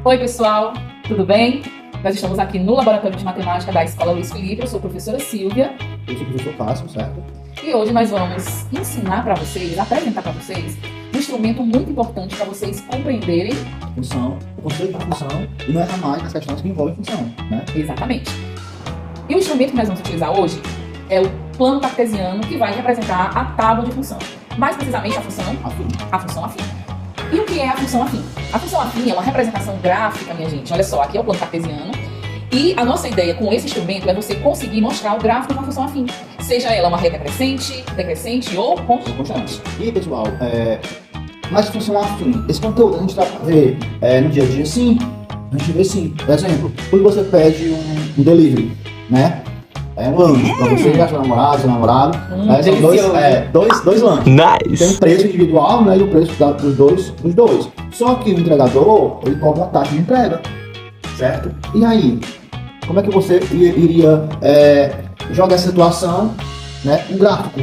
Oi, pessoal, tudo bem? Nós estamos aqui no Laboratório de Matemática da Escola Luiz Felipe. Eu sou a professora Silvia. Eu sou o professor Cássio, certo? E hoje nós vamos ensinar para vocês, apresentar para vocês, um instrumento muito importante para vocês compreenderem Função, o conceito de função, e não errar mais nas questões que envolvem função, né? exatamente. E o instrumento que nós vamos utilizar hoje é o plano cartesiano, que vai representar a tábua de função. Mais precisamente a função afim. E o que é a função afim? A função afim é uma representação gráfica, minha gente. Olha só, aqui é o plano cartesiano. E a nossa ideia com esse instrumento é você conseguir mostrar o gráfico de uma função afim. Seja ela uma reta crescente, decrescente ou constante. E pessoal, mas função afim, esse conteúdo a gente vai ver no dia a dia sim, a gente vê sim. Por exemplo, quando você pede um delivery, né? É um lanche pra você e a sua namorada, seu namorado. São dois lanches. Nice. Tem um preço individual, né? E o preço dos dois. Só que o entregador, ele cobra uma taxa de entrega. Certo? E aí? Como é que você iria jogar essa situação, né? Um gráfico.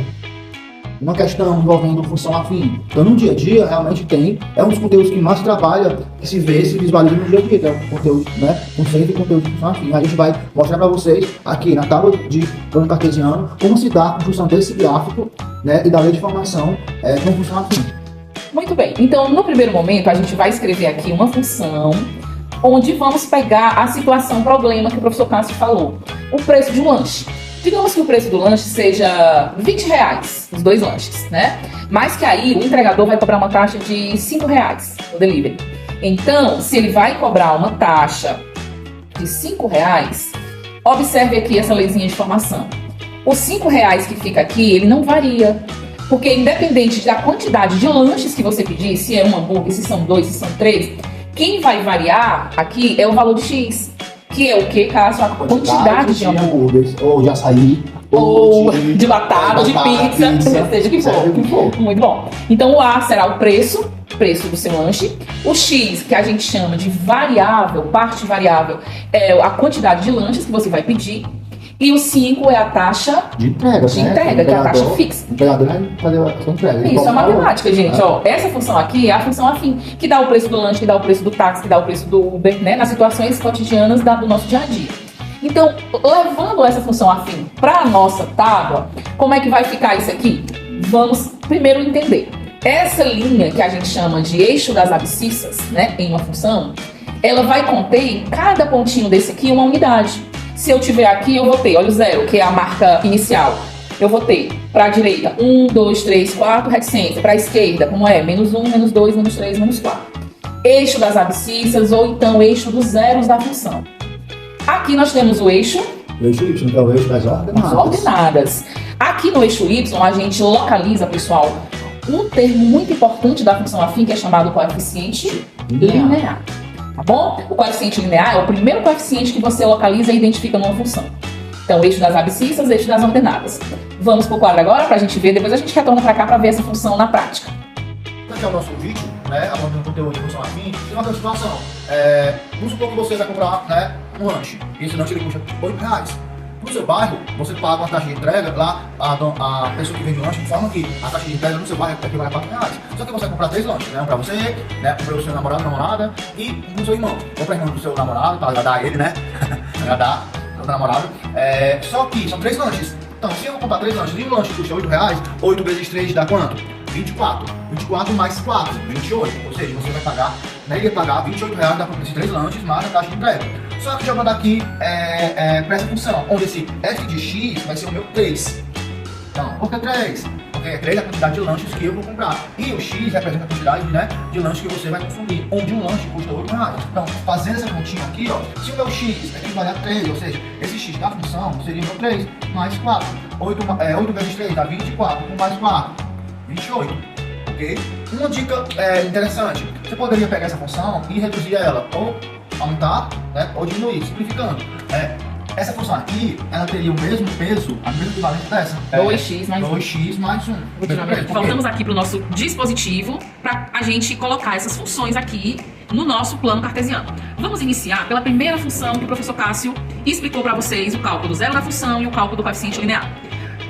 Uma questão envolvendo função afim. Então, no dia a dia, realmente é um dos conteúdos que mais trabalha, que se vê, se visualiza no dia a dia, que é o conteúdo, né? Conceito e conteúdo de função afim. A gente vai mostrar para vocês, aqui na tábua de plano cartesiano, como se dá a construção desse gráfico, né? E da lei de formação com função afim. Muito bem. Então, no primeiro momento, a gente vai escrever aqui uma função onde vamos pegar a situação, problema que o professor Cássio falou. O preço de um lanche. Digamos que o preço do lanche seja R$20, os dois lanches, né? Mas que aí o entregador vai cobrar uma taxa de R$5 no delivery. Então, se ele vai cobrar uma taxa de R$5, observe aqui essa leizinha de formação. Os R$5 que fica aqui, ele não varia. Porque independente da quantidade de lanches que você pedir, se é um hambúrguer, se são dois, se são três, quem vai variar aqui é o valor de X. Que é o que, Cássio? A quantidade de hambúrgueres, ou de açaí, ou de batata, de pizza, seja o que for. Muito bom. Então o A será o preço do seu lanche. O X, que a gente chama de variável, parte variável, é a quantidade de lanches que você vai pedir. E o 5 é a taxa de entrega, que é a taxa fixa. O empregador vai fazer a sua entrega. Isso é matemática, gente. Ó, essa função aqui é a função afim, que dá o preço do lanche, que dá o preço do táxi, que dá o preço do Uber, né? Nas situações cotidianas do nosso dia a dia. Então, levando essa função afim para a nossa tábua, como é que vai ficar isso aqui? Vamos primeiro entender. Essa linha que a gente chama de eixo das abscissas, né? Em uma função, ela vai conter em cada pontinho desse aqui uma unidade. Se eu tiver aqui, eu vou ter, olha o 0, que é a marca inicial. Eu vou ter, para a direita, 1, 2, 3, 4, reticência. Para a esquerda, como é? -1, -2, -3, -4. Eixo das abscissas ou então eixo dos zeros da função. Aqui nós temos o eixo... O eixo Y, que é o eixo das ordenadas. As ordenadas. Aqui no eixo Y, a gente localiza, pessoal, um termo muito importante da função afim, que é chamado coeficiente linear. Tá bom? O coeficiente linear é o primeiro coeficiente que você localiza e identifica numa função. Então, eixo das abscissas, eixo das ordenadas. Vamos pro quadro agora para a gente ver, depois a gente retorna para cá para ver essa função na prática. Esse é o nosso vídeo, né? Abordando o conteúdo de função afim. Tem uma situação. Vamos supor que você vai comprar, né, um lanche. E esse lanche ele custa R$8. No seu bairro, você paga uma taxa de entrega, lá a pessoa que vende o lanche informa que a taxa de entrega no seu bairro equivale a R$4. Só que você vai comprar 3 lanches, né? Um pra você, né? Um para o seu namorado, namorada e um seu irmão. Compra irmão do seu namorado, para agradar ele, né? Agradar o namorado. Só que são 3 lanches. Então, se eu comprar 3 lanches e um lanche custa R$8, 8 vezes 3 dá quanto? 24. 24 mais 4, 28. Ou seja, você vai pagar, né? Ele ia pagar R$28 para esses 3 lanches mais a taxa de entrega. Só que jogando aqui para essa função, onde esse f de x vai ser o meu 3. Então, por que 3? Porque 3 é a quantidade de lanches que eu vou comprar. E o x representa a quantidade, né, de lanches que você vai consumir, onde um lanche custa R$8. Então, fazendo essa continha aqui, ó, se o meu x equivale a 3, ou seja, esse x da função seria o meu 3 mais 4. 8 vezes 3 dá 24, com mais 4, 28. Ok? Uma dica interessante, você poderia pegar essa função e reduzir ela, ou aumentar, né, ou diminuir, simplificando. Essa função aqui, ela teria o mesmo peso, a mesma equivalência dessa. 2x mais 2x mais 1. Voltamos aqui para o nosso dispositivo para a gente colocar essas funções aqui no nosso plano cartesiano. Vamos iniciar pela primeira função que o professor Cássio explicou para vocês, o cálculo do zero da função e o cálculo do coeficiente linear.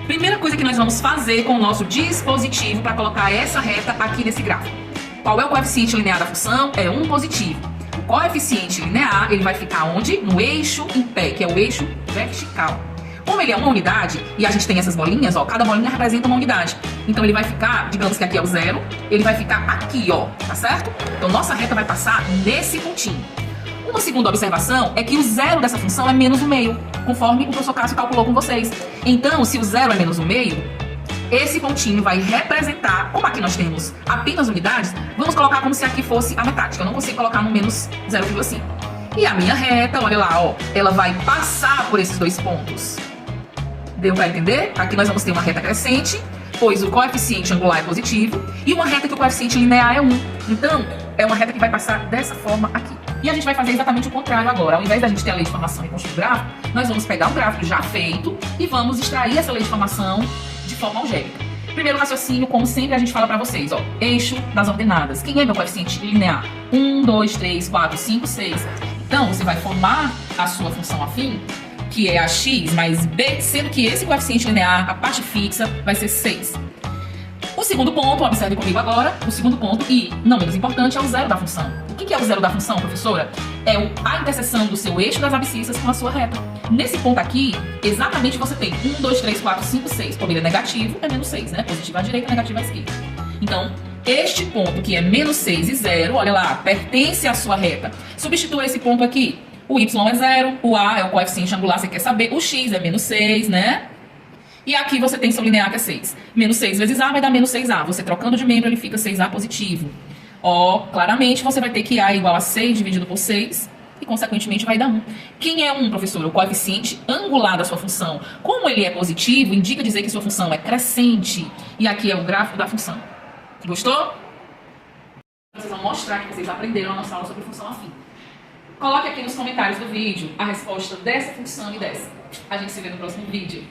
Primeira coisa que nós vamos fazer com o nosso dispositivo para colocar essa reta aqui nesse gráfico. Qual é o coeficiente linear da função? É 1 positivo. coeficiente linear, ele vai ficar onde? No eixo em pé, que é o eixo vertical. Como ele é uma unidade, e a gente tem essas bolinhas, ó, cada bolinha representa uma unidade. Então ele vai ficar, digamos que aqui é o 0, ele vai ficar aqui, ó, tá certo? Então nossa reta vai passar nesse pontinho. Uma segunda observação é que o 0 dessa função é menos o meio, conforme o professor Cássio calculou com vocês. Então, se o 0 é menos o meio, esse pontinho vai representar, como aqui nós temos apenas unidades, vamos colocar como se aqui fosse a metade, que eu não consigo colocar no menos 0,5. E a minha reta, olha lá, ó, ela vai passar por esses dois pontos. Deu para entender? Aqui nós vamos ter uma reta crescente, pois o coeficiente angular é positivo, e uma reta que o coeficiente linear é 1. Então, é uma reta que vai passar dessa forma aqui. E a gente vai fazer exatamente o contrário agora. Ao invés da gente ter a lei de formação e construir o gráfico, nós vamos pegar um gráfico já feito e vamos extrair essa lei de formação de forma algébrica. Primeiro raciocínio, como sempre a gente fala para vocês, ó, eixo das ordenadas. Quem é meu coeficiente linear? 1, 2, 3, 4, 5, 6. Então, você vai formar a sua função afim, que é a x mais b, sendo que esse coeficiente linear, a parte fixa, vai ser 6. O segundo ponto, observe comigo agora, o segundo ponto, e não menos importante, é o zero da função. O que é o zero da função, professora? É a interseção do seu eixo das abscissas com a sua reta. Nesse ponto aqui, exatamente você tem 1, 2, 3, 4, 5, 6. Como ele é negativo, é menos 6, né? Positivo à direita, negativo à esquerda. Então, este ponto que é menos 6 e 0, olha lá, pertence à sua reta. Substitua esse ponto aqui. O y é 0, o a é o coeficiente angular, você quer saber, o x é menos 6, né? E aqui você tem seu linear que é 6. Menos 6 vezes a vai dar menos 6a. Você trocando de membro, ele fica 6a positivo. Ó, claramente você vai ter que a é igual a 6 dividido por 6 e, consequentemente, vai dar 1. Quem é 1, professor? O coeficiente angular da sua função. Como ele é positivo, indica dizer que sua função é crescente. E aqui é o gráfico da função. Gostou? Vocês vão mostrar que vocês aprenderam a nossa aula sobre função afim. Coloque aqui nos comentários do vídeo a resposta dessa função e dessa. A gente se vê no próximo vídeo.